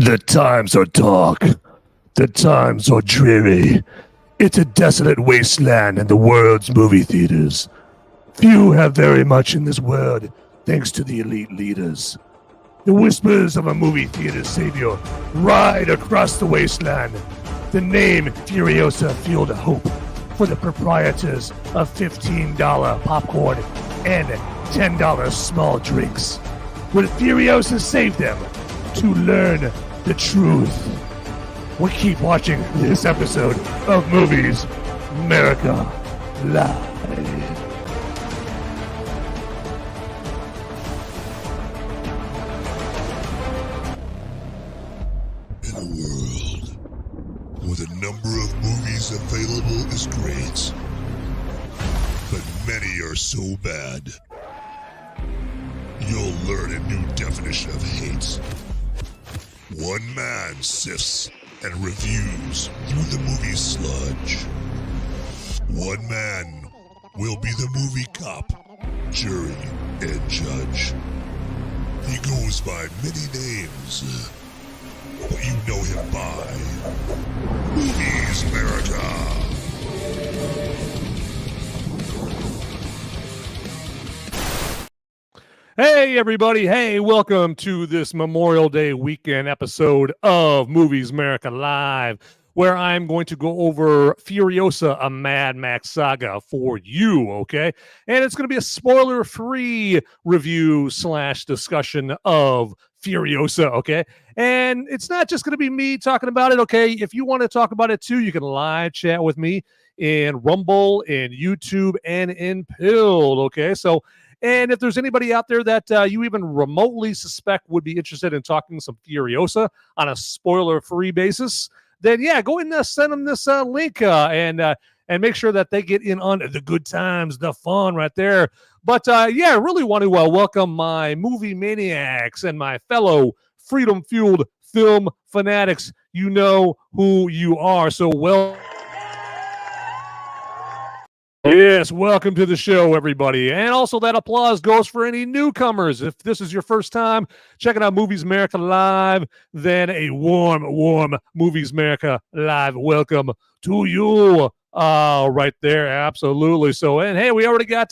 The times are dark. The times are dreary. It's a desolate wasteland in the world's movie theaters. Few have very much in this world, thanks to the elite leaders. The whispers of a movie theater savior ride across the wasteland. The name Furiosa fueled hope for the proprietors of $15 popcorn and $10 small drinks. Will Furiosa save them to learn the truth? We keep watching this episode of Movies Merica Live. In a world where the number of movies available is great, but many are so bad, you'll learn a new definition of hate. One man sifts and reviews through the movie sludge. One man will be the movie cop, jury, and judge. He goes by many names, but you know him by Movies Merica. Hey everybody, hey, welcome to this Memorial Day weekend episode of Movies Merica Live, where I'm going to go over Furiosa, a Mad Max saga for you, okay? And it's going to be a spoiler-free review / discussion of Furiosa, okay? And it's not just going to be me talking about it, okay? If you want to talk about it too, you can live chat with me in Rumble, in YouTube, and in Pilled, okay? And if there's anybody out there that you even remotely suspect would be interested in talking some Furiosa on a spoiler-free basis, then yeah, go ahead and send them this link and make sure that they get in on the good times, the fun right there. But yeah, I really want to welcome my movie maniacs and my fellow freedom-fueled film fanatics. You know who you are, so Yes, welcome to the show, everybody. And also that applause goes for any newcomers. If this is your first time checking out Movies Merica Live, then a warm Movies Merica Live welcome to you. Right there, absolutely. So, and hey, we already got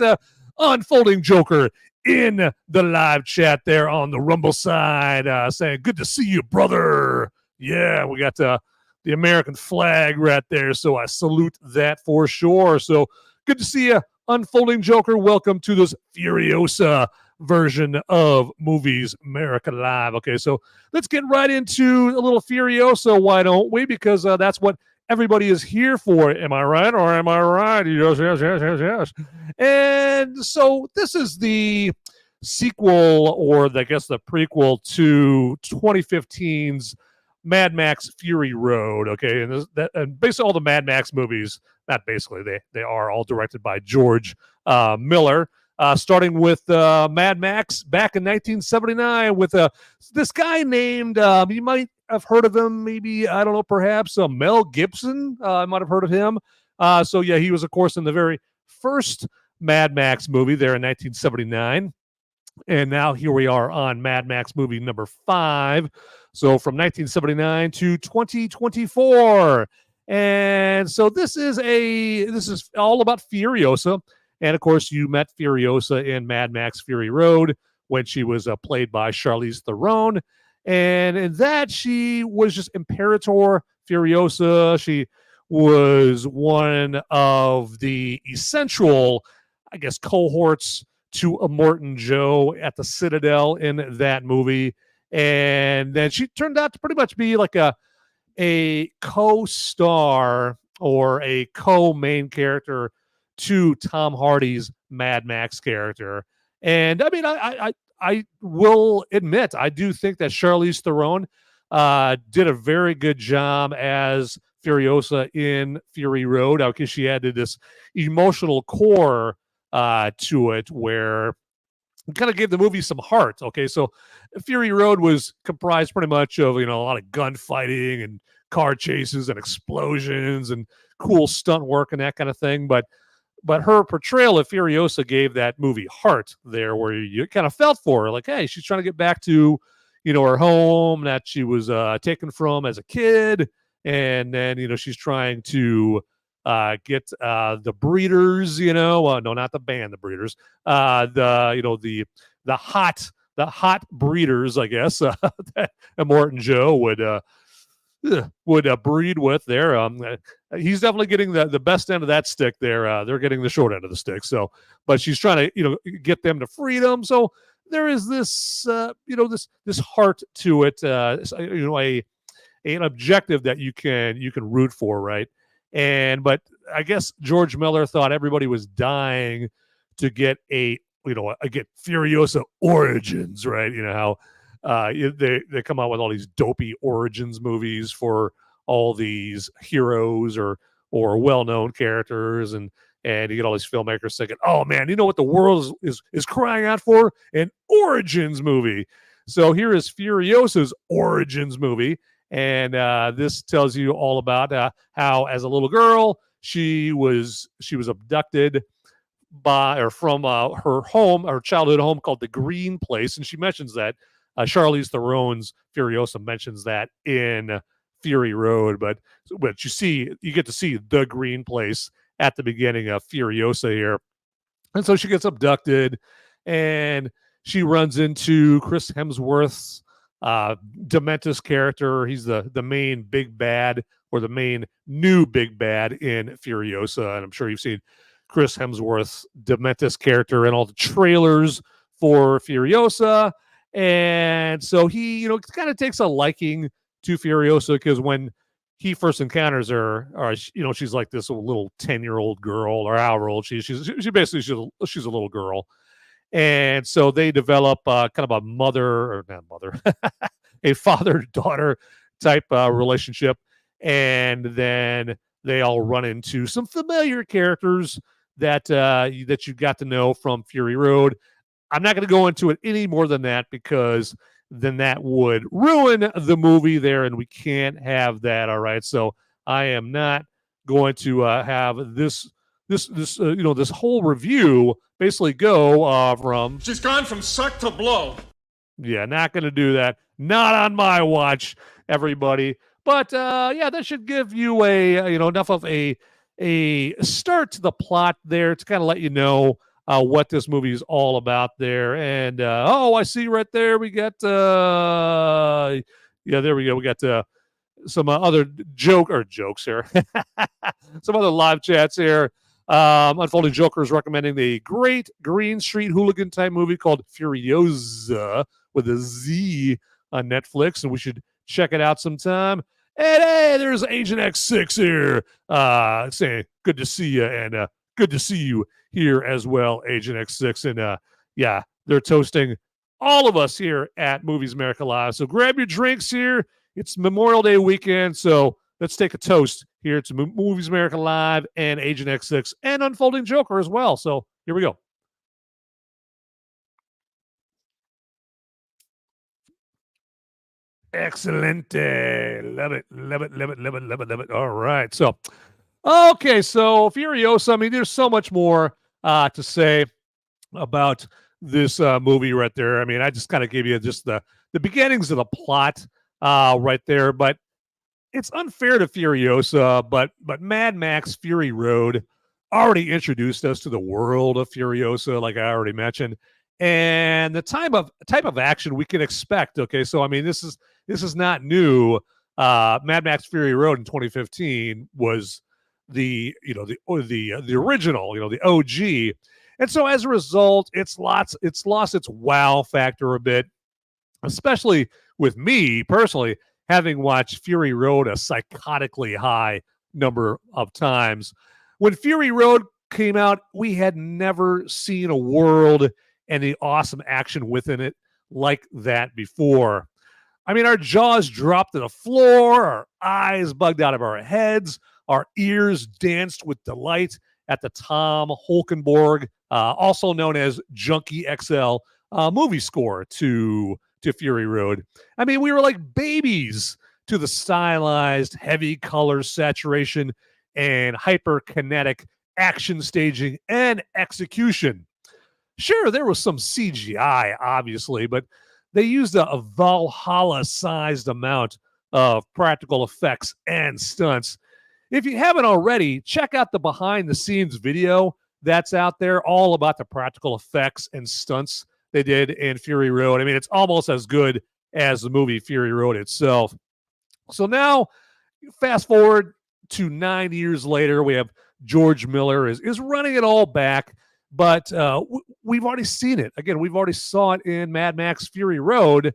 Unfolding Joker in the live chat there on the Rumble side saying, good to see you, brother. Yeah, we got the American flag right there, so I salute that for sure. So, good to see you, Unfolding Joker. Welcome to this Furiosa version of Movies Merica Live. Okay, so let's get right into a little Furiosa, why don't we? Because that's what everybody is here for. Am I right or am I right? Yes. And so this is the sequel, or I guess the prequel to 2015's Mad Max Fury Road, okay? And basically all the Mad Max movies, not basically, they are all directed by George Miller, starting with Mad Max back in 1979 with this guy named, you might have heard of him, maybe, I don't know, perhaps Mel Gibson. I might have heard of him. So yeah, he was, of course, in the very first Mad Max movie there in 1979. And now here we are on Mad Max movie number 5. So from 1979 to 2024. And so this is all about Furiosa. And of course, you met Furiosa in Mad Max Fury Road when she was played by Charlize Theron. And in that, she was just Imperator Furiosa. She was one of the essential, I guess, cohorts to Immortan Joe at the Citadel in that movie. And then she turned out to pretty much be like a co-star or a co-main character to Tom Hardy's Mad Max character. And I mean, I will admit, I do think that Charlize Theron did a very good job as Furiosa in Fury Road, because she added this emotional core to it where it kind of gave the movie some heart. Okay, so Fury Road was comprised pretty much of, a lot of gunfighting and car chases and explosions and cool stunt work and that kind of thing. But her portrayal of Furiosa gave that movie heart there, where you kind of felt for her, like, hey, she's trying to get back to, her home that she was taken from as a kid, and then she's trying to get the breeders, no, not the band, the breeders, the hot breeders, I guess, that Morton Joe would breed with there. He's definitely getting the best end of that stick there. They're getting the short end of the stick. So, but she's trying to get them to freedom. So there is this this heart to it. An objective that you can root for, right? But I guess George Miller thought everybody was dying to get get Furiosa origins, right? How they come out with all these dopey origins movies for all these heroes or well-known characters, and you get all these filmmakers thinking, oh man, what the world is crying out for? An origins movie. So here is Furiosa's origins movie, and this tells you all about how, as a little girl, she was abducted from her home, her childhood home called the Green Place, and she mentions that. Charlize Theron's Furiosa mentions that in Fury Road, but you get to see the Green Place at the beginning of Furiosa here. And so she gets abducted, and she runs into Chris Hemsworth's Dementus character. He's the main big bad, or the main new big bad in Furiosa, and I'm sure you've seen Chris Hemsworth's Dementus character in all the trailers for Furiosa. And so he, kind of takes a liking to Furiosa, because when he first encounters her, she's like this little 10-year-old girl, or however old she's basically she's a little girl. And so they develop kind of a a father-daughter type relationship. And then they all run into some familiar characters that you got to know from Fury Road. I'm not going to go into it any more than that, because then that would ruin the movie there, and we can't have that. All right, so I am not going to have this whole review basically go from. She's gone from suck to blow. Yeah, not going to do that. Not on my watch, everybody. But that should give you enough of a start to the plot there to kind of let you know what this movie is all about there. And I see right there we got there we go. We got some other jokes here. Some other live chats here. Unfolding Joker is recommending the great Green Street hooligan type movie called Furiosa with a Z on Netflix, and we should check it out sometime. And hey, there's Agent X6 here saying good to see you, and good to see you here as well, Agent X6. And they're toasting all of us here at Movies America Live. So grab your drinks here. It's Memorial Day weekend, so let's take a toast here to Movies America Live and Agent X6 and Unfolding Joker as well. So here we go. Excelente. Love it, love it, love it, love it, love it, love it. All right. So, okay. So Furiosa, I mean, there's so much more to say about this movie right there. I mean, I just kind of gave you just the beginnings of the plot right there, but it's unfair to Furiosa, but Mad Max Fury Road already introduced us to the world of Furiosa, like I already mentioned, and the type of action we can expect. Okay, so I mean, this is not new. Mad Max Fury Road in 2015 was the original, the OG, and so as a result, it's lost its wow factor a bit, especially with me personally, having watched Fury Road a psychotically high number of times. When Fury Road came out, we had never seen a world and the awesome action within it like that before. I mean, our jaws dropped to the floor, our eyes bugged out of our heads, our ears danced with delight at the Tom Holkenborg, also known as Junkie XL, movie score to Fury Road. I mean, we were like babies to the stylized, heavy color saturation and hyperkinetic action staging and execution. Sure, there was some CGI, obviously, but they used a Valhalla-sized amount of practical effects and stunts. If you haven't already, check out the behind-the-scenes video that's out there, all about the practical effects and stunts they did in Fury Road. I mean, it's almost as good as the movie Fury Road itself. So now, fast forward to 9 years later, we have George Miller is running it all back, but we've already seen it. Again, we've already saw it in Mad Max Fury Road.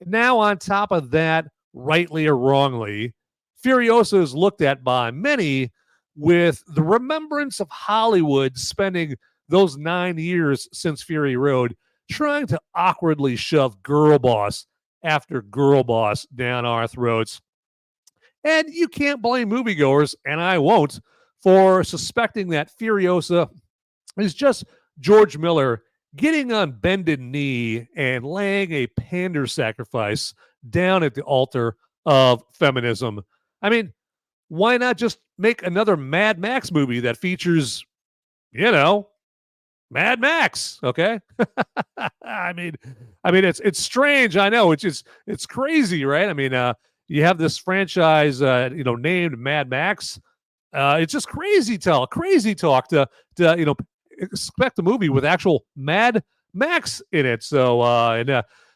Now, on top of that, rightly or wrongly, Furiosa is looked at by many with the remembrance of Hollywood spending those 9 years since Fury Road trying to awkwardly shove girl boss after girl boss down our throats. And you can't blame moviegoers, and I won't, for suspecting that Furiosa is just George Miller getting on bended knee and laying a pander sacrifice down at the altar of feminism. I mean, why not just make another Mad Max movie that features, Mad Max? Okay. I mean, it's strange. I know it's crazy, right? I mean, you have this franchise, named Mad Max. It's just crazy talk to expect a movie with actual Mad Max in it. So,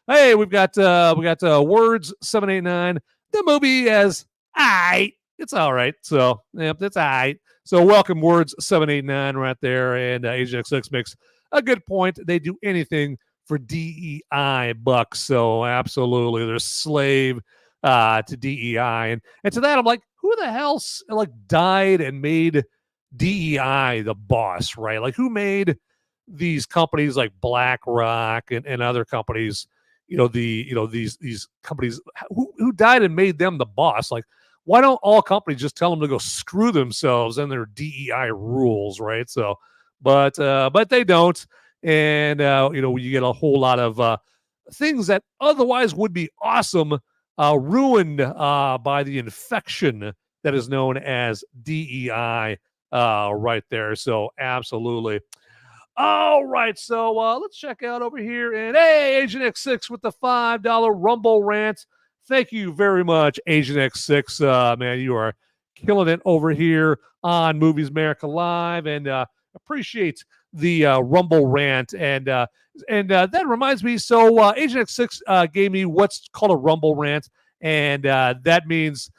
hey, we got Words 789. The movie as it's all right. So, it's all right. So, welcome Words 789 right there, and Agent X6 makes a good point. They do anything for DEI bucks. So, absolutely, they're slave to DEI, and to that, I'm like, who the hell died and made DEI the boss, right? Like, who made these companies like BlackRock and other companies? These companies who died and made them the boss. Like, why don't all companies just tell them to go screw themselves and their DEI rules, right? So, but they don't, and you get a whole lot of things that otherwise would be awesome ruined by the infection that is known as DEI right there. So absolutely. All right, so let's check out over here. And hey, Agent X6 with the $5 Rumble rant. Thank you very much, Agent X6. Man, you are killing it over here on Movies America Live, and appreciate the Rumble rant. And that reminds me, so Agent X6 gave me what's called a Rumble rant, and that means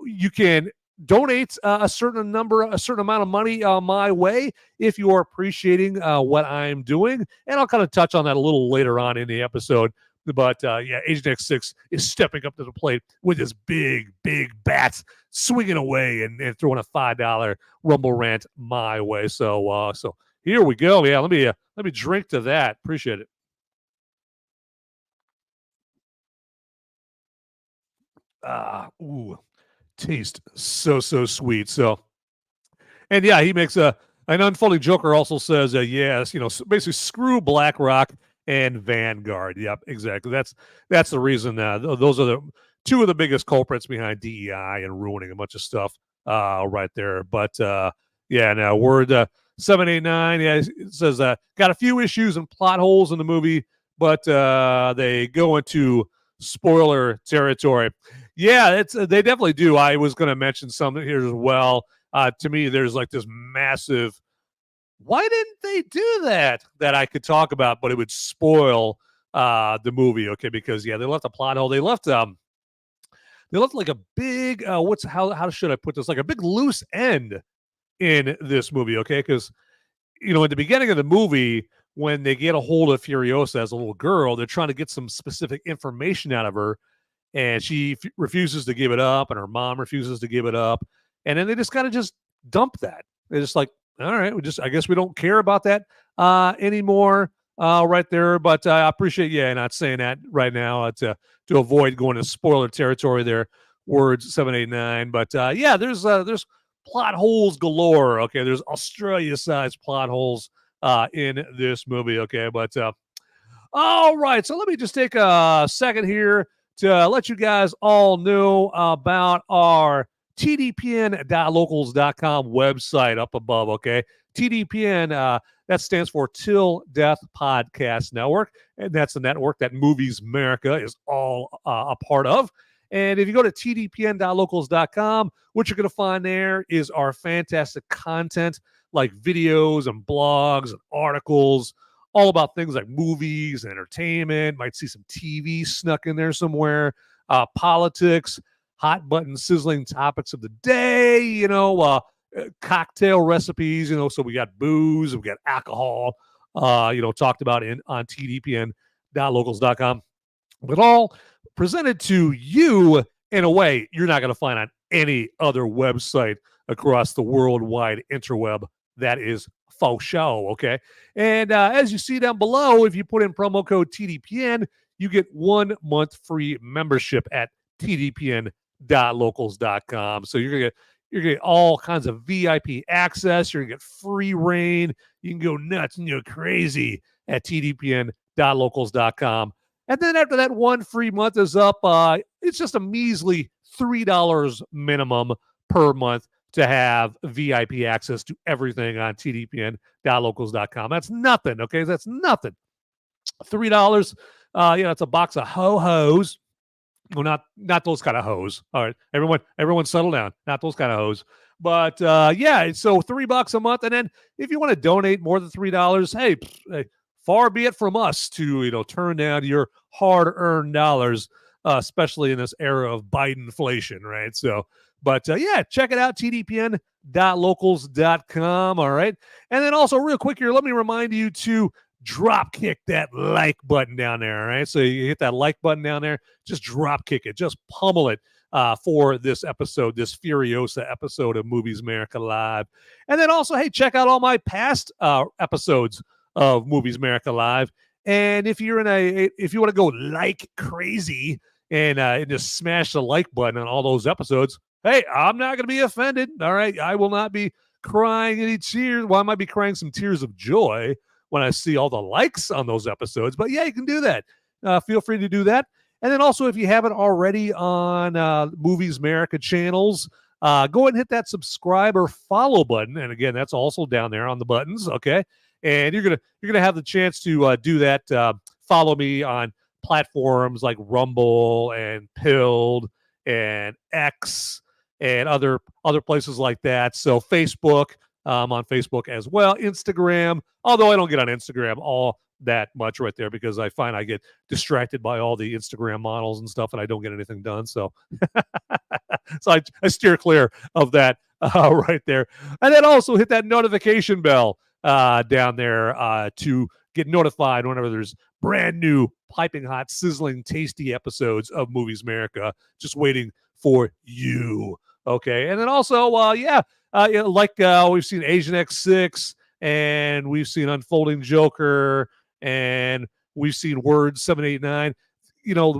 you can donate a certain amount of money my way if you are appreciating what I'm doing, and I'll kind of touch on that a little later on in the episode. But Agent X6 is stepping up to the plate with his big bats, swinging away and throwing a $5 Rumble rant my way. So here we go. Yeah, let me drink to that. Appreciate it. Taste so sweet. So, and yeah, he makes an Unfolding Joker also says yes, basically screw BlackRock and Vanguard. Yep, exactly. That's the reason. Those are the two of the biggest culprits behind DEI and ruining a bunch of stuff right there. But now Word 789. Yeah, it says got a few issues and plot holes in the movie, but they go into spoiler territory. Yeah, they definitely do. I was going to mention something here as well. To me, there's like this massive. Why didn't they do that I could talk about, but it would spoil the movie? Okay, because they left a plot hole. They left like a big how should I put this? Like a big loose end in this movie. Okay, because in the beginning of the movie, when they get a hold of Furiosa as a little girl, they're trying to get some specific information out of her, and she refuses to give it up, and her mom refuses to give it up, and then they just kind of just dump that. They're just like, all right, I guess we don't care about that anymore right there. But I appreciate not saying that right now to avoid going to spoiler territory there. Words 789. But there's plot holes galore. Okay, there's Australia-sized plot holes in this movie. Okay, but all right. So let me just take a second here to let you guys all know about our tdpn.locals.com website up above. Okay, TDPN, that stands for Till Death Podcast Network, and that's the network that Movies America is all a part of. And if you go to tdpn.locals.com, what you're going to find there is our fantastic content like videos and blogs and articles, all about things like movies, entertainment, might see some TV snuck in there somewhere, politics, hot button sizzling topics of the day, cocktail recipes, so we got booze, we got alcohol, talked about on tdpn.locals.com, but all presented to you in a way you're not going to find on any other website across the worldwide interweb. That is faux show, okay? And as you see down below, if you put in promo code TDPN, you get 1 month free membership at tdpn.locals.com. So you're gonna get all kinds of VIP access. You're gonna get free reign. You can go nuts and go crazy at tdpn.locals.com. And then after that 1 free month is up, it's just a measly $3 minimum per month to have VIP access to everything on tdpn.locals.com. That's nothing, okay? That's nothing. $3, it's a box of ho-hos. Well, not those kind of hose. All right, everyone settle down. Not those kind of hose. But so $3 a month, and then if you want to donate more than $3, hey, far be it from us to turn down your hard-earned dollars, especially in this era of Bidenflation, right? So, but check it out, tdpn.locals.com. All right, and then also real quick here, let me remind you to drop kick that like button down there. All right, so you hit that like button down there, just drop kick it, just pummel it for this episode, this Furiosa episode of Movies America Live. And then also, hey, check out all my past episodes of Movies America Live. And if you want to go like crazy and just smash the like button on all those episodes, hey, I'm not going to be offended. All right, I will not be crying any tears. Well, I might be crying some tears of joy when I see all the likes on those episodes. But yeah, you can do that. Feel free to do that. And then also, if you haven't already on Movies America channels, go ahead and hit that subscribe or follow button. And again, that's also down there on the buttons. Okay, and you're gonna have the chance to do that. Follow me on platforms like Rumble and Pilled and X and other places like that. So Facebook. On Facebook as well, Instagram, although I don't get on Instagram all that much right there because I find I get distracted by all the Instagram models and stuff and I don't get anything done. So I steer clear of that right there. And then also hit that notification bell down there to get notified whenever there's brand new, piping hot, sizzling, tasty episodes of Movies America just waiting for you. Okay. And then also, we've seen Asian X6 and we've seen Unfolding Joker and we've seen Word 789.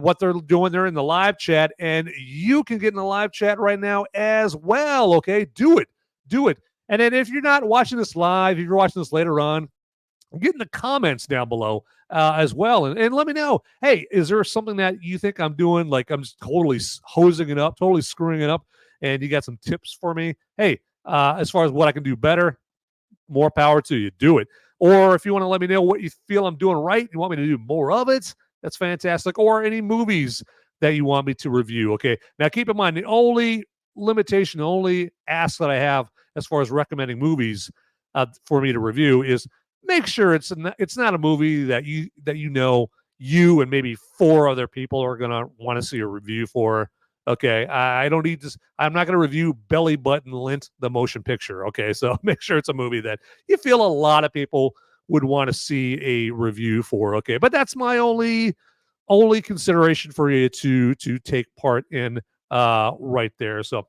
What they're doing there in the live chat, and you can get in the live chat right now as well. Okay, do it. And then if you're not watching this live, if you're watching this later on, get in the comments down below as well, and let me know. Hey, is there something that you think I'm doing like I'm just totally hosing it up, totally screwing it up, and you got some tips for me? Hey. As far as what I can do better, more power to you. Do it. Or if you want to let me know what you feel I'm doing right, you want me to do more of it, that's fantastic. Or any movies that you want me to review. Okay. Now keep in mind, the only limitation, the only ask that I have as far as recommending movies for me to review is make sure it's not a movie that you and maybe 4 other people are going to want to see a review for. Okay, I don't need this. I'm not going to review Belly Button Lint, the motion picture. Okay, so make sure it's a movie that you feel a lot of people would want to see a review for. Okay, but that's my only consideration for you to take part in right there. So,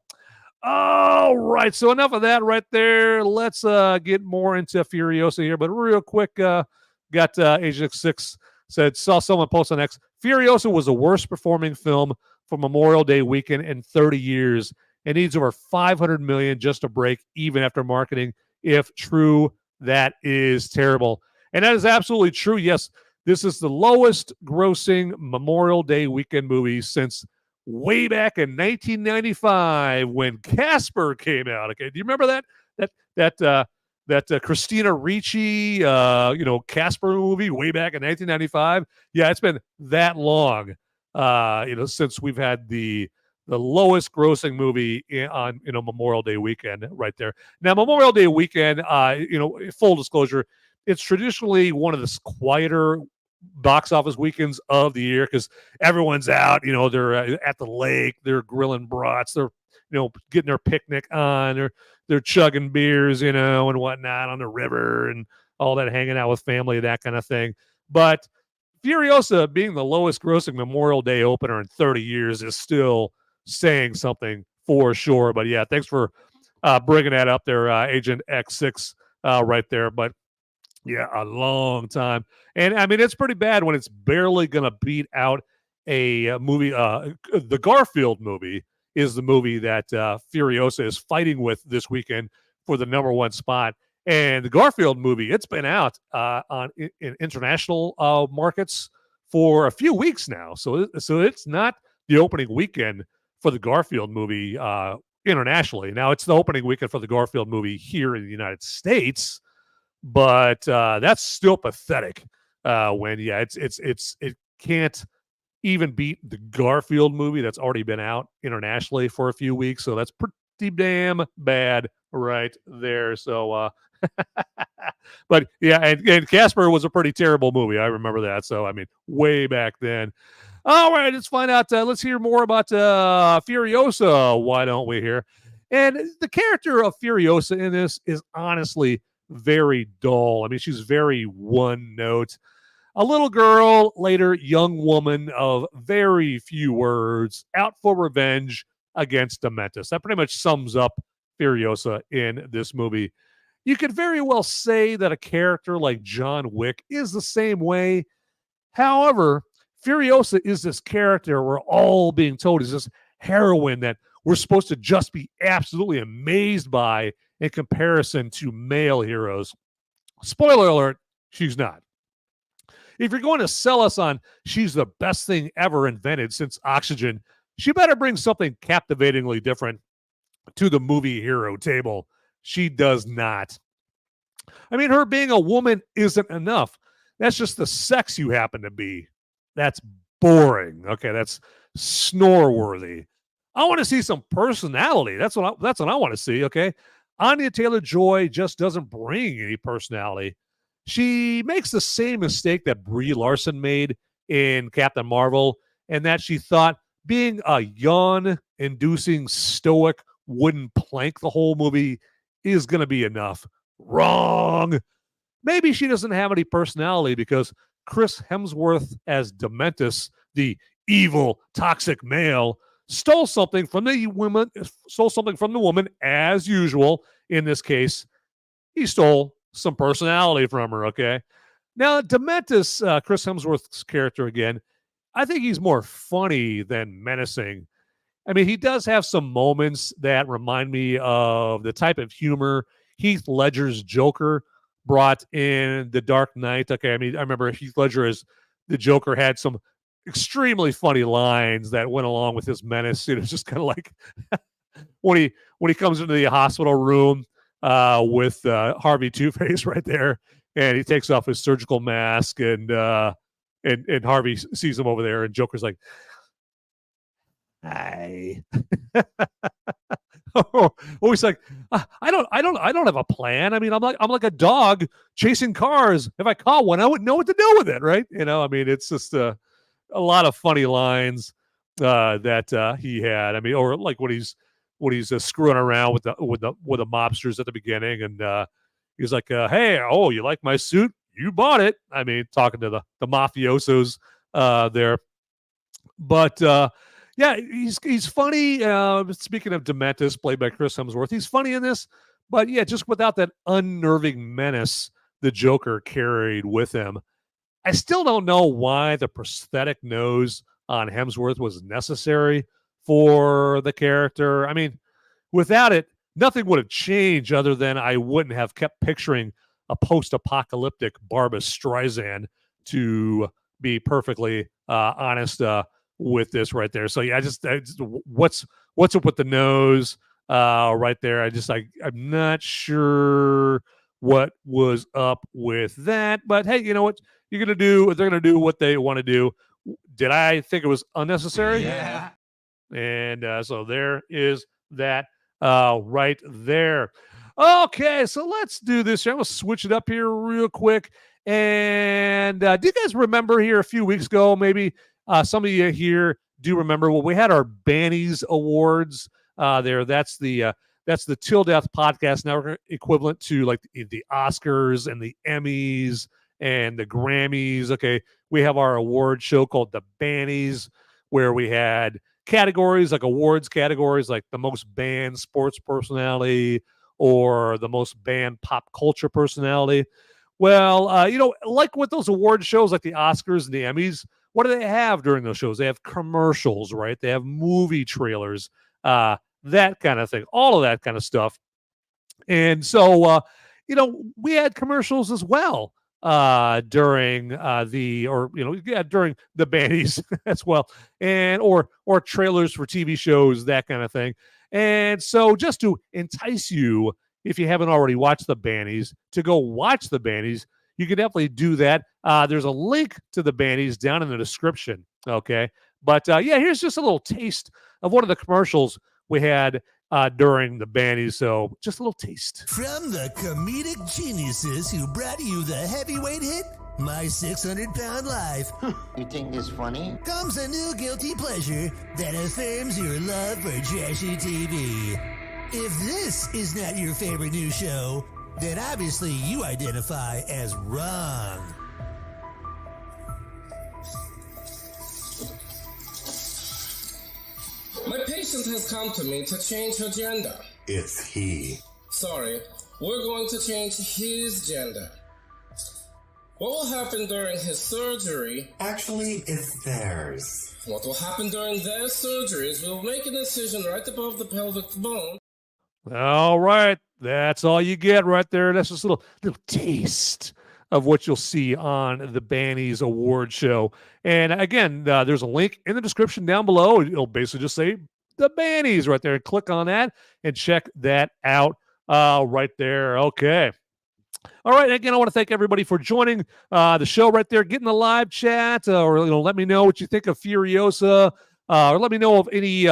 all right. So enough of that right there. Let's get more into Furiosa here. But real quick, got Asian X6 said, saw someone post on X, Furiosa was the worst performing film for Memorial Day weekend in 30 years. It needs over $500 million just to break even after marketing. If true, that is terrible. And that is absolutely true. Yes, this is the lowest grossing Memorial Day weekend movie since way back in 1995 when Casper came out. Okay, do you remember that that Christina Ricci, Casper movie way back in 1995. Yeah, it's been that long, since we've had the lowest grossing movie on Memorial Day weekend right there. Now, Memorial Day weekend, full disclosure, it's traditionally one of the quieter box office weekends of the year because everyone's out. They're at the lake, they're grilling brats, they're getting their picnic on, they're chugging beers, and whatnot on the river and all that, hanging out with family, that kind of thing. But Furiosa being the lowest grossing Memorial Day opener in 30 years is still saying something for sure. But yeah, thanks for bringing that up there, Agent X6 right there. But yeah, a long time. And I mean, it's pretty bad when it's barely going to beat out a movie. The Garfield movie is the movie that Furiosa is fighting with this weekend for the number one spot. And the Garfield movie, it's been out in international markets for a few weeks now. So it's not the opening weekend for the Garfield movie internationally. Now, it's the opening weekend for the Garfield movie here in the United States, but that's still pathetic. It can't even beat the Garfield movie that's already been out internationally for a few weeks. So that's pretty damn bad right there. So, but yeah, and Casper was a pretty terrible movie. I remember that. So, I mean, way back then. All right, let's find out. Let's hear more about Furiosa. Why don't we hear? And the character of Furiosa in this is honestly very dull. I mean, she's very one note. A little girl, later young woman of very few words, out for revenge against Dementus. That pretty much sums up Furiosa in this movie. You could very well say that a character like John Wick is the same way. However, Furiosa is this character we're all being told is this heroine that we're supposed to just be absolutely amazed by in comparison to male heroes. Spoiler alert, she's not. If you're going to sell us on she's the best thing ever invented since oxygen, she better bring something captivatingly different to the movie hero table. She does not. I mean, her being a woman isn't enough. That's just the sex you happen to be. That's boring. Okay, that's snore-worthy. I want to see some personality. That's what I want to see, okay? Anya Taylor Joy just doesn't bring any personality. She makes the same mistake that Brie Larson made in Captain Marvel, and that she thought being a yawn-inducing stoic wooden plank the whole movie is going to be enough. Wrong. Maybe she doesn't have any personality because Chris Hemsworth as Dementus, the evil, toxic male, stole something from the woman as usual. In this case, he stole some personality from her, okay? Now, Dementus, Chris Hemsworth's character again, I think he's more funny than menacing. I mean, he does have some moments that remind me of the type of humor Heath Ledger's Joker brought in The Dark Knight. Okay, I mean, I remember Heath Ledger as the Joker had some extremely funny lines that went along with his menace. It was just kind of like when he comes into the hospital room with Harvey Two-Face right there, and he takes off his surgical mask, and Harvey sees him over there, and Joker's like, "Hi." He's like, I don't have a plan. I mean, I'm like a dog chasing cars. If I caught one, I wouldn't know what to do with it, right? I mean, it's just a lot of funny lines that he had. I mean, or like when he's screwing around with the mobsters at the beginning, and he's like, "Hey, oh, you like my suit? You bought it." I mean, talking to the mafiosos there, but. Yeah, he's funny. Speaking of Dementus, played by Chris Hemsworth, he's funny in this, but yeah, just without that unnerving menace the Joker carried with him. I still don't know why the prosthetic nose on Hemsworth was necessary for the character. I mean, without it, nothing would have changed other than I wouldn't have kept picturing a post-apocalyptic Barbra Streisand, to be perfectly honest with this right there. So yeah, I just what's up with the nose right there? I'm not sure what was up with that. But hey, you know what? You're going to do, they're going to do what they want to do. Did I think it was unnecessary? Yeah. And so there is that right there. Okay, so let's do this here. I'm going to switch it up here real quick. And do you guys remember here a few weeks ago, maybe some of you here do remember, well, we had our Bannies Awards there. That's the Till Death Podcast Network equivalent to like the Oscars and the Emmys and the Grammys. Okay, we have our award show called the Bannies, where we had categories like awards categories like the most banned sports personality or the most banned pop culture personality. Well, you know, like with those award shows like the Oscars and the Emmys, what do they have during those shows? They have commercials, right? They have movie trailers, that kind of thing, all of that kind of stuff. And so, you know, we had commercials as well during during the Bannies as well, and or trailers for TV shows, that kind of thing. And so, just to entice you, if you haven't already watched the Bannies, to go watch the Bannies, you can definitely do that. There's a link to the Bannies down in the description. Okay, but yeah, here's just a little taste of one of the commercials we had during the Bannies. So just a little taste. From the comedic geniuses who brought you the heavyweight hit, My 600-Pound Life, You think this funny? comes a new guilty pleasure that affirms your love for trashy TV. If this is not your favorite new show, then obviously you identify as wrong. My patient has come to me to change her gender. It's he. Sorry, we're going to change his gender. What will happen during his surgery? Actually, it's theirs. What will happen during their surgeries? We'll make an incision right above the pelvic bone. All right, that's all you get right there. That's just a little taste of what you'll see on the Bannies Award Show. And again, there's a link in the description down below. It'll basically just say the Bannies right there. Click on that and check that out right there. Okay. All right. Again, I want to thank everybody for joining the show right there. Get in the live chat, or let me know what you think of Furiosa, or let me know of any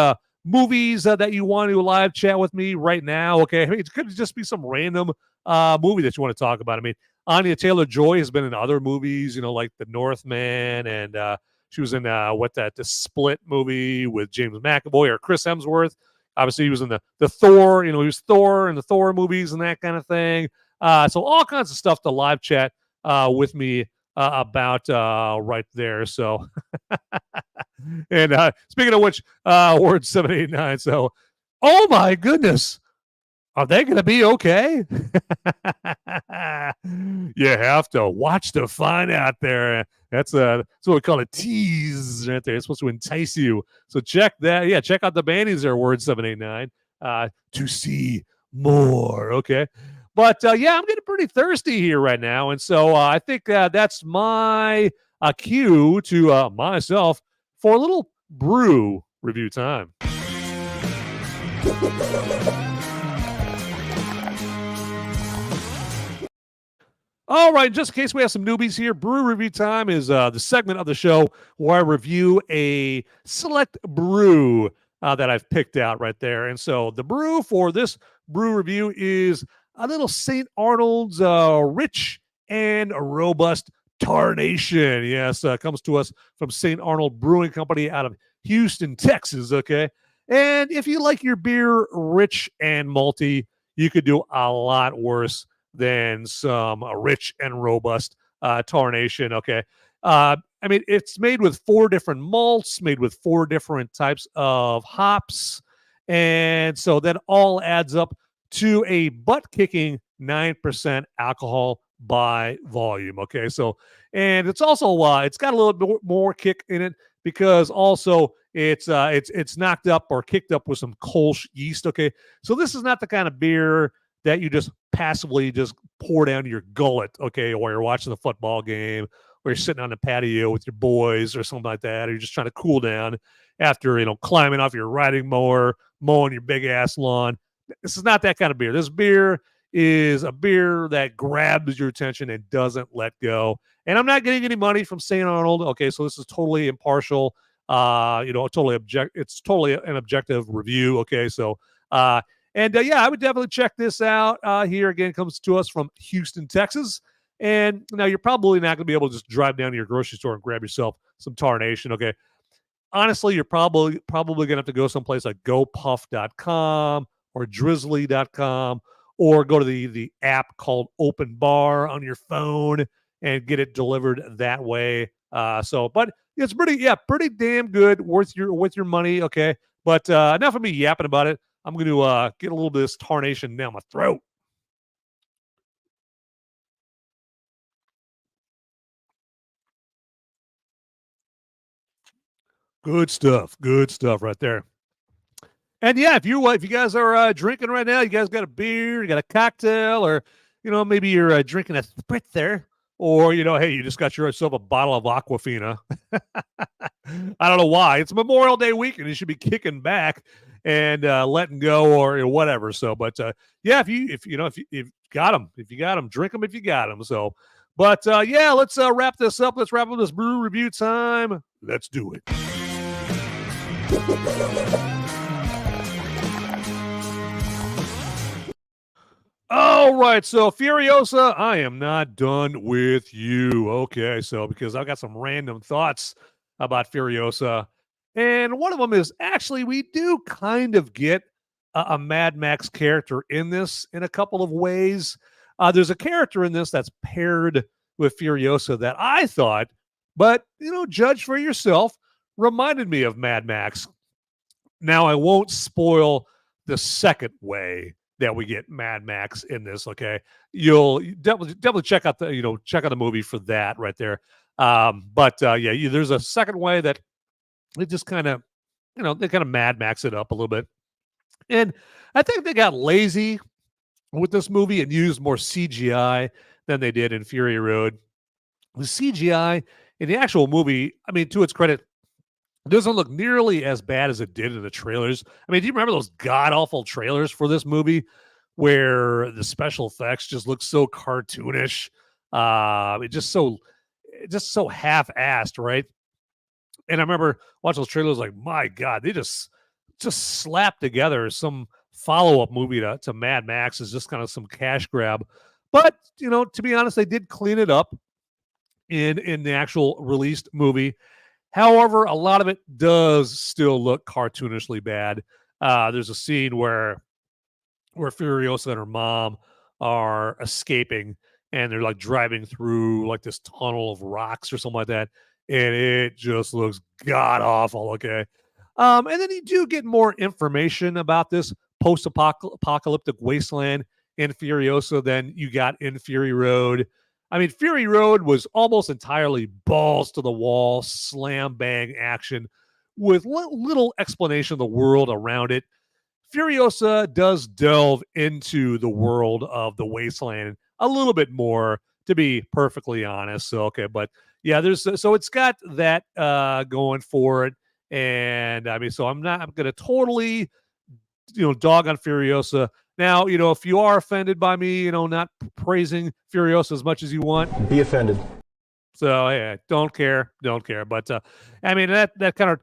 movies that you want to live chat with me right now. Okay, I mean, it could just be some random movie that you want to talk about. I mean, Anya Taylor Joy has been in other movies, like The Northman, and she was in the Split movie with James McAvoy or Chris Hemsworth. Obviously, he was in the Thor. He was Thor in the Thor movies and that kind of thing. So all kinds of stuff to live chat with me about right there. So, and speaking of which, Word 789. So, oh my goodness, are they going to be okay? You have to watch to find out there. That's what we call a tease right there. It's supposed to entice you. So check that. Yeah, check out the Bannies there, Word 789, to see more. Okay. But yeah, I'm getting pretty thirsty here right now. And so I think that's my cue to myself for a little brew review time. All right, just in case we have some newbies here, brew review time is the segment of the show where I review a select brew that I've picked out right there. And so the brew for this brew review is a little St. Arnold's rich and robust tarnation. Yes, comes to us from St. Arnold Brewing Company out of Houston, Texas. Okay. And if you like your beer rich and malty, you could do a lot worse than some rich and robust tarnation. Okay. I mean, it's made with 4 different malts, made with 4 different types of hops. And so that all adds up to a butt-kicking 9% alcohol by volume. Okay, so, and it's also it's got a little bit more kick in it because also it's knocked up or kicked up with some Kolsch yeast. Okay, so this is not the kind of beer that you just passively just pour down your gullet. Okay, while you're watching the football game, or you're sitting on the patio with your boys or something like that, or you're just trying to cool down after climbing off your riding mower, mowing your big ass lawn. This is not that kind of beer. This beer is a beer that grabs your attention and doesn't let go. And I'm not getting any money from St. Arnold. Okay, so this is totally impartial. It's totally an objective review. Okay, so yeah, I would definitely check this out. Here again, comes to us from Houston, Texas. And now you're probably not going to be able to just drive down to your grocery store and grab yourself some Tarnation. Okay, honestly, you're probably going to have to go someplace like GoPuff.com or Drizzly.com, or go to the app called Open Bar on your phone and get it delivered that way. But it's pretty damn good, worth your money. Okay, but enough of me yapping about it. I'm going to get a little bit of this Tarnation down my throat. Good stuff right there. And yeah, if you guys are drinking right now, you guys got a beer, you got a cocktail, or maybe you're drinking a spritzer, or hey, you just got yourself a bottle of Aquafina. I don't know why. It's Memorial Day weekend. You should be kicking back and letting go, or whatever. So, but yeah, if you got them, drink them if you got them. So, but yeah, let's wrap this up. Let's wrap up this brew review time. Let's do it. All right, so Furiosa, I am not done with you. Okay, so because I've got some random thoughts about Furiosa, and one of them is actually we do kind of get a Mad Max character in this in a couple of ways. There's a character in this that's paired with Furiosa that I thought, but judge for yourself, reminded me of Mad Max. Now I won't spoil the second way that we get Mad Max in this. Okay, you'll definitely check out the movie for that right there. There's a second way that they just kind of Mad Max it up a little bit, and I think they got lazy with this movie and used more CGI than they did in Fury Road. The CGI in the actual movie, I mean, to its credit, doesn't look nearly as bad as it did in the trailers. I mean, do you remember those god-awful trailers for this movie where the special effects just look so cartoonish? It just so half-assed, right? And I remember watching those trailers like, my God, they just slapped together some follow-up movie to Mad Max is just kind of some cash grab. But, to be honest, they did clean it up in the actual released movie. However, a lot of it does still look cartoonishly bad. There's a scene where Furiosa and her mom are escaping, and they're like driving through like this tunnel of rocks or something like that, and it just looks god awful. Okay, and then you do get more information about this post-apocalyptic wasteland in Furiosa than you got in Fury Road. I mean, Fury Road was almost entirely balls to the wall, slam bang action with little explanation of the world around it. Furiosa does delve into the world of the wasteland a little bit more, to be perfectly honest. So, okay, but yeah, so it's got that going for it. And I mean, so I'm going to totally, dog on Furiosa. Now, if you are offended by me, not praising Furiosa as much as you want, be offended. So, yeah, don't care. But, I mean, that kind of,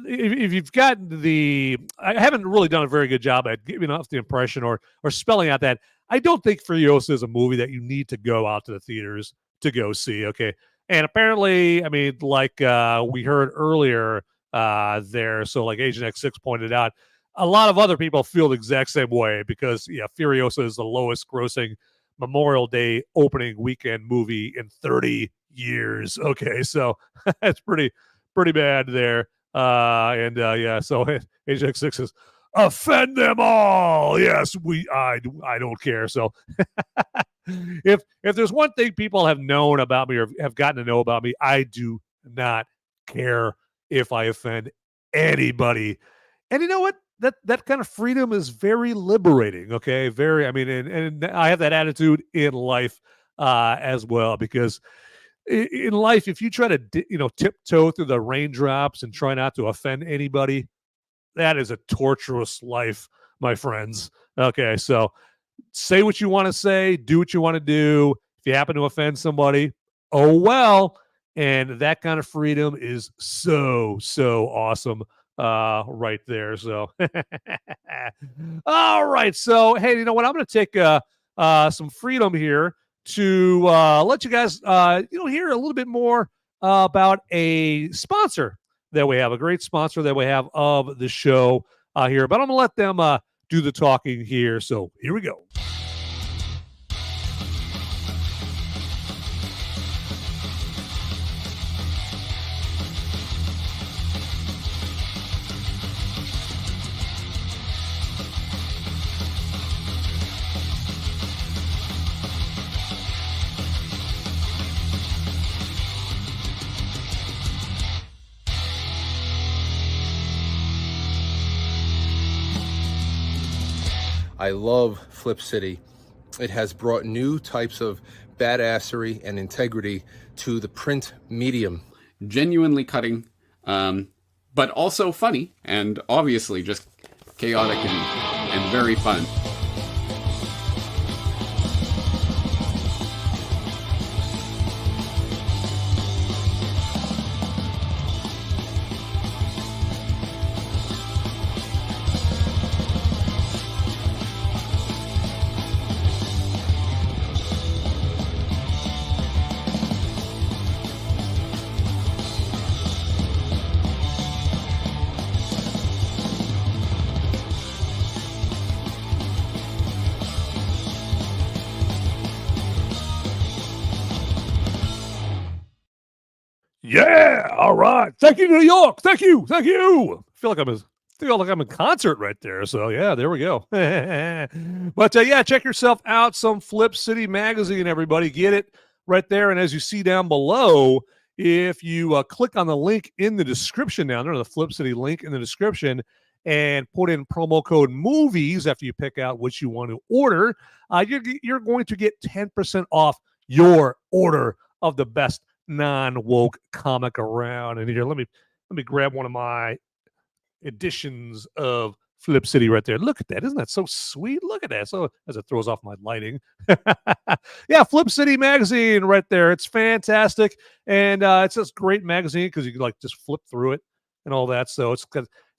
if you've got I haven't really done a very good job at giving off the impression or spelling out that I don't think Furiosa is a movie that you need to go out to the theaters to go see, okay? And apparently, I mean, like we heard earlier there, so like Agent X6 pointed out, a lot of other people feel the exact same way because, yeah, Furiosa is the lowest grossing Memorial Day opening weekend movie in 30 years. Okay, so that's pretty bad there. So Agent X6 says, offend them all. Yes, I don't care. So if there's one thing people have known about me or have gotten to know about me, I do not care if I offend anybody. And you know what? That kind of freedom is very liberating. Okay, I mean, and I have that attitude in life as well, because in life, if you try to tiptoe through the raindrops and try not to offend anybody, that is a torturous life, my friends. Okay, so say what you want to say, do what you want to do. If you happen to offend somebody, oh well. And that kind of freedom is so awesome right there. So all right. So hey, you know what? I'm going to take some freedom here to let you guys hear a little bit more about a sponsor that we have, a great sponsor that we have of the show here. But I'm going to let them do the talking here. So here we go. I love Flip City. It has brought new types of badassery and integrity to the print medium. Genuinely cutting, but also funny, and obviously just chaotic and very fun. Yeah, all right. Thank you, New York. Thank you. I feel like I'm in concert right there. So yeah, there we go. But yeah, check yourself out. Some Flip City magazine, everybody. Get it right there. And as you see down below, if you click on the link in the description down there, the Flip City link in the description, and put in promo code movies after you pick out what you want to order, you're going to get 10% off your order of the best non-woke comic around. And here, let me grab one of my editions of Flip City right there. Look at that. Isn't that so sweet? Look at that. So as it throws off my lighting. Yeah, Flip City magazine right there. It's fantastic. And it's this great magazine because you can like just flip through it and all that. So it's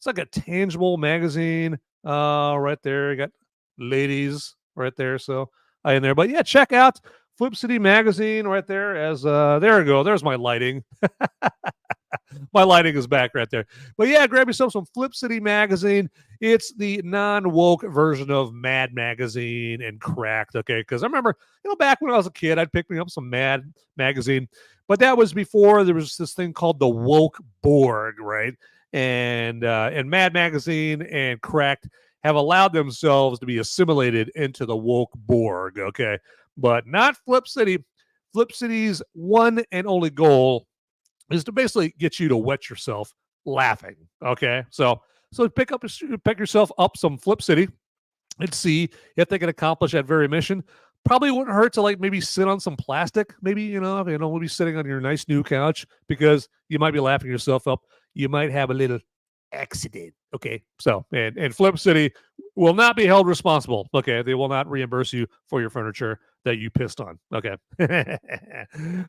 like a tangible magazine right there. You got ladies right there. So in there. But yeah, check out Flip City magazine right there. As there we go. There's my lighting. My lighting is back right there. But yeah, grab yourself some Flip City magazine. It's the non-woke version of Mad magazine and Cracked. Okay, because I remember, back when I was a kid, I'd pick me up some Mad magazine, but that was before there was this thing called the woke Borg, right? And Mad magazine and Cracked have allowed themselves to be assimilated into the woke Borg. Okay. But not Flip City. Flip City's one and only goal is to basically get you to wet yourself laughing. Okay, so pick yourself up some Flip City and see if they can accomplish that very mission. Probably wouldn't hurt to maybe sit on some plastic. Maybe we'll be sitting on your nice new couch because you might be laughing yourself up. You might have a little accident. Okay, so and Flip City will not be held responsible. Okay, they will not reimburse you for your furniture that you pissed on. Okay.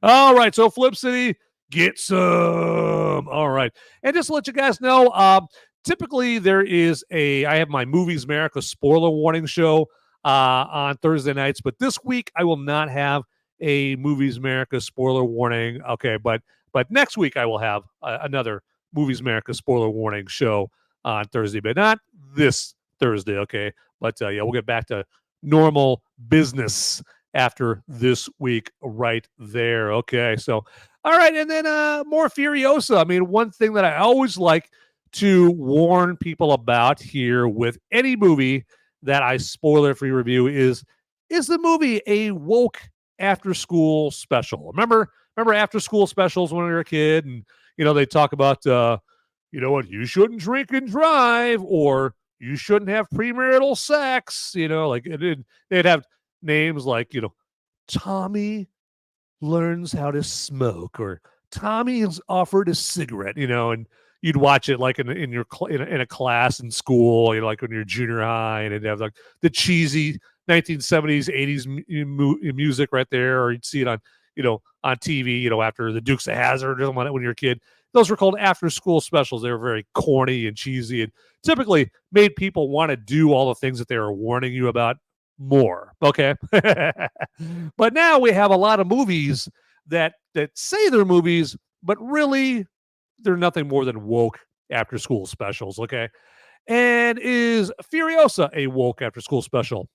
All right, so Flip City, get some. All right, and just to let you guys know, typically I have my Movies Merica spoiler warning show on Thursday nights, but this week I will not have a Movies Merica spoiler warning. Okay, but next week I will have another Movies Merica spoiler warning show on Thursday, but not this Thursday. Okay, but yeah, we'll get back to normal business after this week right there. Okay, so all right, and then more Furiosa. I mean, one thing that I always like to warn people about here with any movie that I spoiler-free review is the movie a woke after-school special? Remember after-school specials when we were a kid, and they talk about what, you shouldn't drink and drive, or you shouldn't have premarital sex. They'd have names like Tommy learns how to smoke, or Tommy is offered a cigarette. And you'd watch it like in a class in school, like when you're junior high, and it'd have like the cheesy 1970s, 80s music right there, or you'd see it on, on TV, after the Dukes of Hazzard or something when you're a kid. Those were called after-school specials. They were very corny and cheesy and typically made people want to do all the things that they were warning you about more, okay? But now we have a lot of movies that say they're movies, but really they're nothing more than woke after-school specials, okay? And is Furiosa a woke after-school special?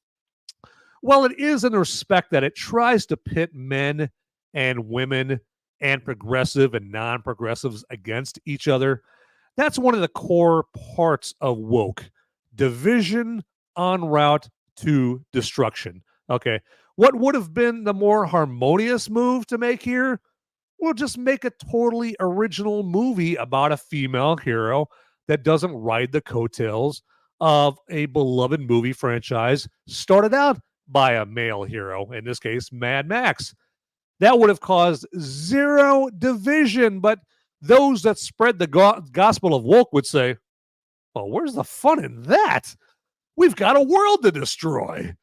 Well, it is in the respect that it tries to pit men and women and progressive and non-progressives against each other. That's one of the core parts of woke. Division en route to destruction. Okay. What would have been the more harmonious move to make here? We'll just make a totally original movie about a female hero that doesn't ride the coattails of a beloved movie franchise started out by a male hero, in this case, Mad Max. That would have caused zero division, but those that spread the gospel of woke would say, well, where's the fun in that? We've got a world to destroy.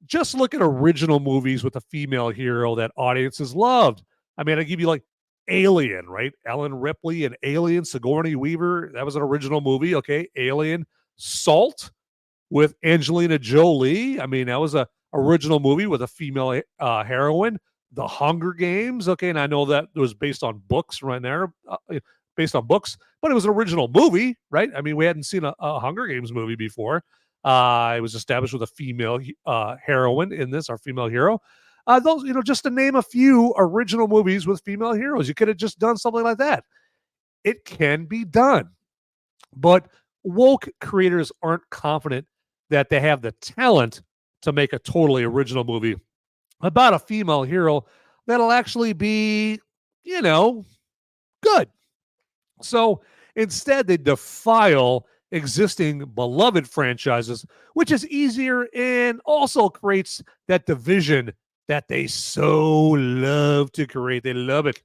Just look at original movies with a female hero that audiences loved. I mean, I give you like Alien, right? Ellen Ripley and Alien, Sigourney Weaver. That was an original movie. Okay. Alien. Salt with Angelina Jolie. I mean, that was a original movie with a female heroine. The Hunger Games. Okay. And I know that it was based on books right there, based on books, but it was an original movie, right? I mean, we hadn't seen a Hunger Games movie before. It was established with a female heroine in this, our female hero. Those, just to name a few original movies with female heroes, you could have just done something like that. It can be done, but woke creators aren't confident that they have the talent to make a totally original movie about a female hero that'll actually be, good. So instead, they defile existing beloved franchises, which is easier and also creates that division that they so love to create. They love it.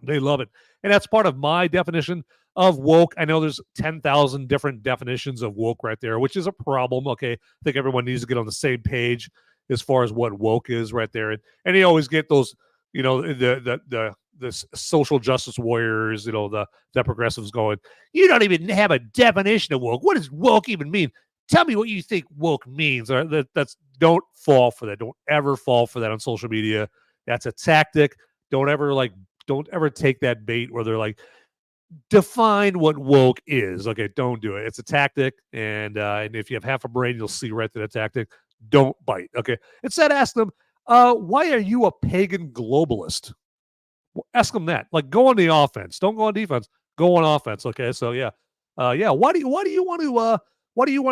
They love it. And that's part of my definition of woke. I know there's 10,000 different definitions of woke right there, which is a problem. Okay. I think everyone needs to get on the same page as far as what woke is right there. And you always get those, the social justice warriors, the progressives going, you don't even have a definition of woke. What does woke even mean? Tell me what you think woke means. Don't fall for that. Don't ever fall for that on social media. That's a tactic. Don't ever take that bait where they're like, define what woke is. Okay, don't do it. It's a tactic. And if you have half a brain, you'll see right through that tactic. Don't bite. Okay. Instead, ask them, why are you a pagan globalist? Ask them that. Like, go on the offense. Don't go on defense. Go on offense. Okay. So yeah. Why do you want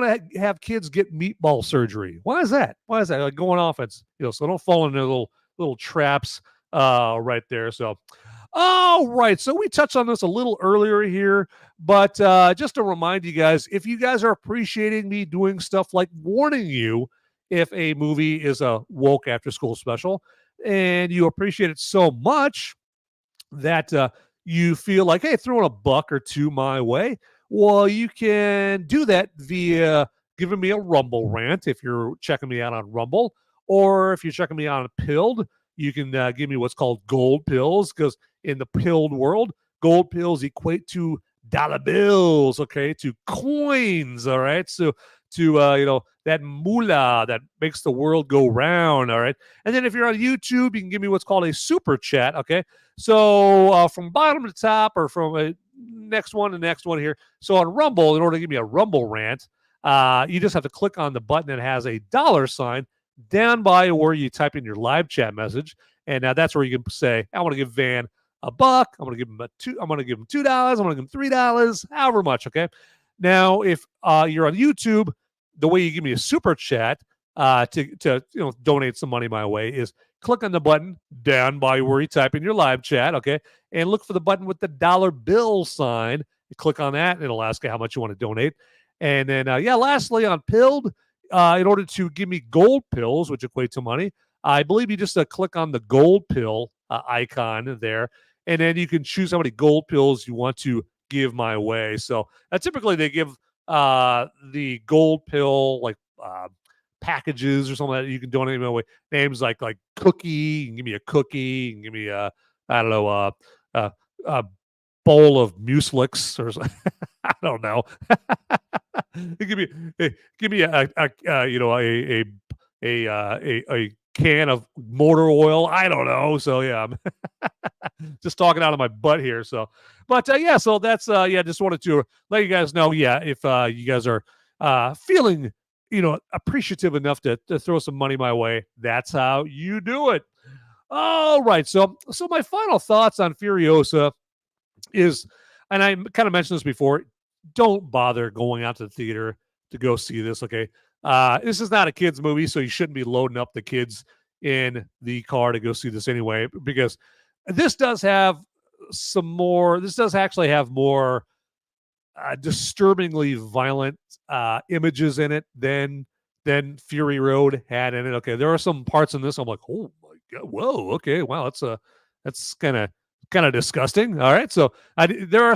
to have kids get meatball surgery? Why is that? Like, go on offense, so don't fall into little traps right there. So, all right. So we touched on this a little earlier here, but just to remind you guys, if you guys are appreciating me doing stuff like warning you if a movie is a woke after school special, and you appreciate it so much that you feel like, hey, throwing a buck or two my way, well, you can do that via giving me a Rumble rant if you're checking me out on Rumble, or if you're checking me out on Pilled, you can give me what's called gold pills, because in the Pilled world, gold pills equate to dollar bills, okay, to coins, all right? So to that moolah that makes the world go round, all right? And then if you're on YouTube, you can give me what's called a super chat, okay? So from bottom to top, or from next one to next one here. So on Rumble, in order to give me a Rumble rant, you just have to click on the button that has a $sign down by where you type in your live chat message, and now that's where you can say, I want to give Van a buck, I'm going to give him I'm going to give him $2, I'm going to give him $3, however much, okay? Now, if you're on YouTube, the way you give me a super chat to donate some money my way is click on the button down by where you type in your live chat, okay? And look for the button with the dollar bill sign. You click on that, and it'll ask you how much you want to donate. And then, lastly, on Pilled, in order to give me gold pills, which equate to money, I believe you just click on the gold pill icon there, and then you can choose how many gold pills you want to give my way. So typically they give the gold pill like packages or something that you can donate away. Names like cookie. You can give me a cookie. You can give me a, I don't know, a bowl of muslix or something. I don't know. give me a can of motor oil. I don't know. So yeah, I'm just talking out of my butt here. So, but yeah, so that's just wanted to let you guys know. Yeah, if you guys are feeling appreciative enough to throw some money my way, that's how you do it. All right. So my final thoughts on Furiosa is, and I kind of mentioned this before, don't bother going out to the theater to go see this. Okay. This is not a kid's movie, so you shouldn't be loading up the kids in the car to go see this anyway, because this does actually have more disturbingly violent images in it than Fury Road had in it. Okay, there are some parts in this I'm like, oh my god, whoa, okay, wow, that's kind of disgusting. All right, so there are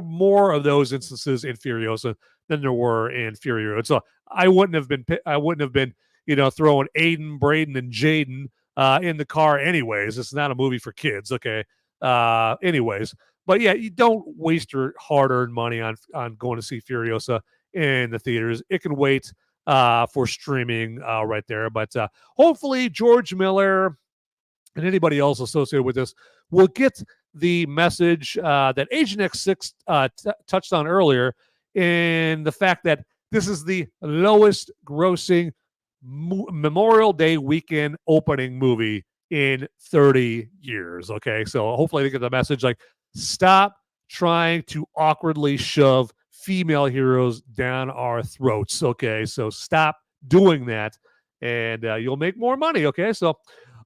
more of those instances in Furiosa than there were in Fury Road. So I wouldn't have been throwing Aiden, Braden, and Jaden in the car anyways. It's not a movie for kids. Okay. Anyways, but yeah, you don't waste your hard-earned money on going to see Furiosa in the theaters. It can wait for streaming right there. But hopefully George Miller and anybody else associated with this will get the message that Agent X6 touched on earlier, in the fact that this is the lowest grossing Memorial Day weekend opening movie in 30 years. Okay, so hopefully they get the message, like, stop trying to awkwardly shove female heroes down our throats. Okay, so stop doing that, and you'll make more money. Okay, so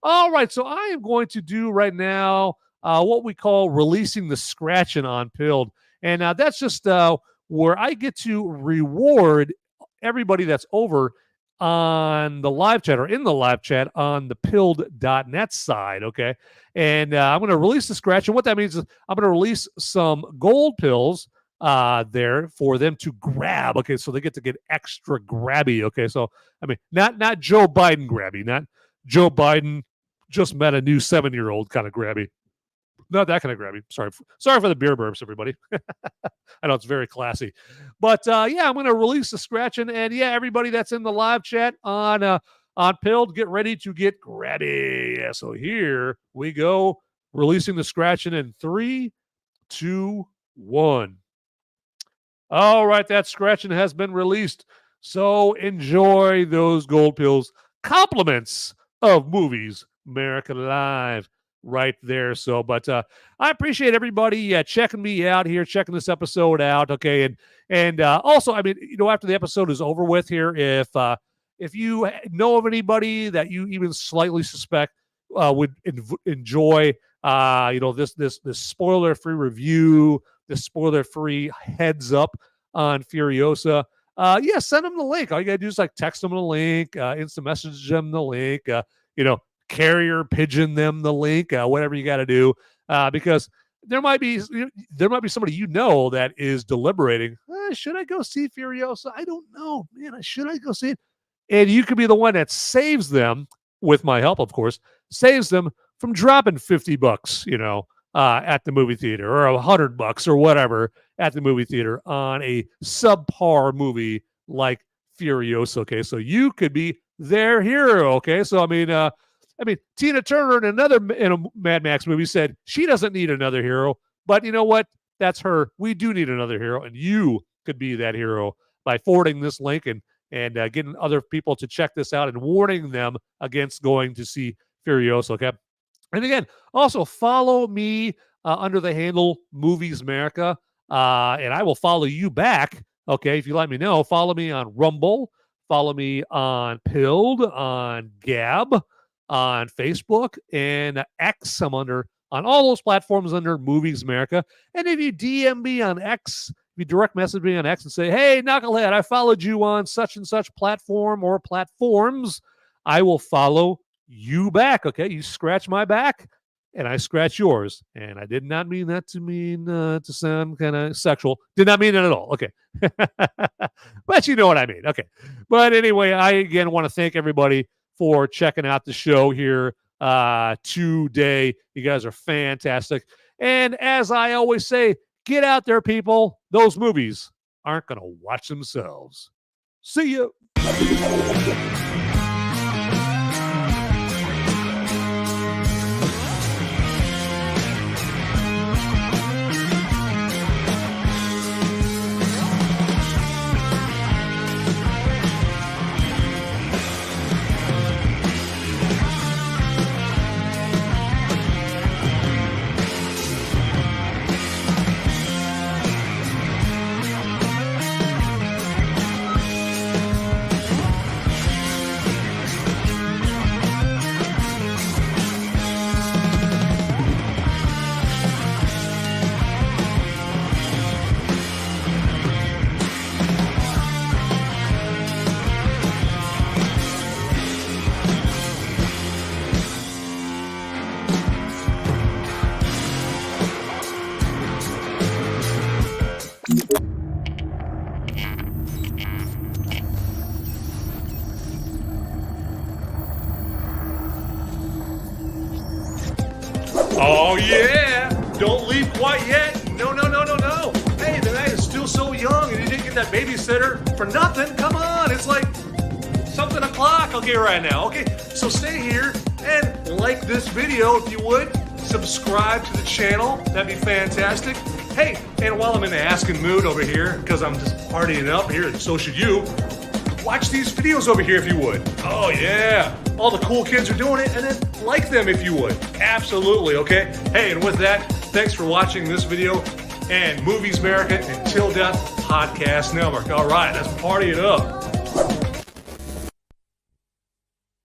all right, so I am going to do right now what we call releasing the scratching on Pilled, and that's just where I get to reward everybody that's over on the live chat or in the live chat on the pilled.net side. Okay. And I'm going to release the scratch. And what that means is I'm going to release some gold pills there for them to grab. Okay. So they get extra grabby. Okay. So, I mean, not Joe Biden grabby, not Joe Biden just met a new 7-year-old kind of grabby. Not that kind of grabby. Sorry for the beer burps, everybody. I know it's very classy, but yeah, I'm going to release the scratching, and yeah, everybody that's in the live chat on Pilled, get ready to get grabby. Yeah, so here we go, releasing the scratching in 3, 2, 1. All right, that scratching has been released. So enjoy those gold pills. Compliments of Movies Merica Live right there. So, but I appreciate everybody checking me out here, checking this episode out. Okay, and also, I mean, after the episode is over with here, if you know of anybody that you even slightly suspect would enjoy, this spoiler-free review, this spoiler-free heads up on Furiosa, yeah, send them the link. All you gotta do is text them the link, instant message them the link, carrier pigeon them the link, whatever you got to do, because there might be somebody that is deliberating. Should I go see Furiosa? I don't know, man. Should I go see it? And you could be the one that saves them, with my help, of course, saves them from dropping $50, at the movie theater, or $100 or whatever at the movie theater on a subpar movie like Furiosa. Okay, so you could be their hero. Okay, so I mean, Tina Turner in a Mad Max movie said she doesn't need another hero, but you know what? That's her. We do need another hero, and you could be that hero by forwarding this link and getting other people to check this out and warning them against going to see Furiosa. Okay, and again, also follow me under the handle Movies Merica, and I will follow you back. Okay, if you let me know, follow me on Rumble, follow me on Pilled, on Gab, on Facebook, and X. I'm on all those platforms under Movies Merica. And if you DM me on X, if you direct message me on X and say, hey, Knucklehead, I followed you on such and such platform or platforms, I will follow you back. Okay, you scratch my back, and I scratch yours, and I did not mean that to mean to sound kind of sexual. Did not mean it at all. Okay. But you know what I mean. Okay. But anyway, I again want to thank everybody for checking out the show here today. You guys are fantastic. And as I always say, get out there, people. Those movies aren't going to watch themselves. See you. Oh, yeah. Don't leave quite yet. No. Hey, the night is still so young and you didn't get that babysitter for nothing. Come on. It's like something o'clock. Okay, right now. Okay, so stay here and like this video if you would. Subscribe to the channel. That'd be fantastic. Hey, and while I'm in the asking mood over here, because I'm just partying up here, and so should you, watch these videos over here if you would. Oh, yeah. All the cool kids are doing it, and then like them if you would. Absolutely, okay? Hey, and with that, thanks for watching this video and Movies Merica Until Death Podcast Network. All right, let's party it up.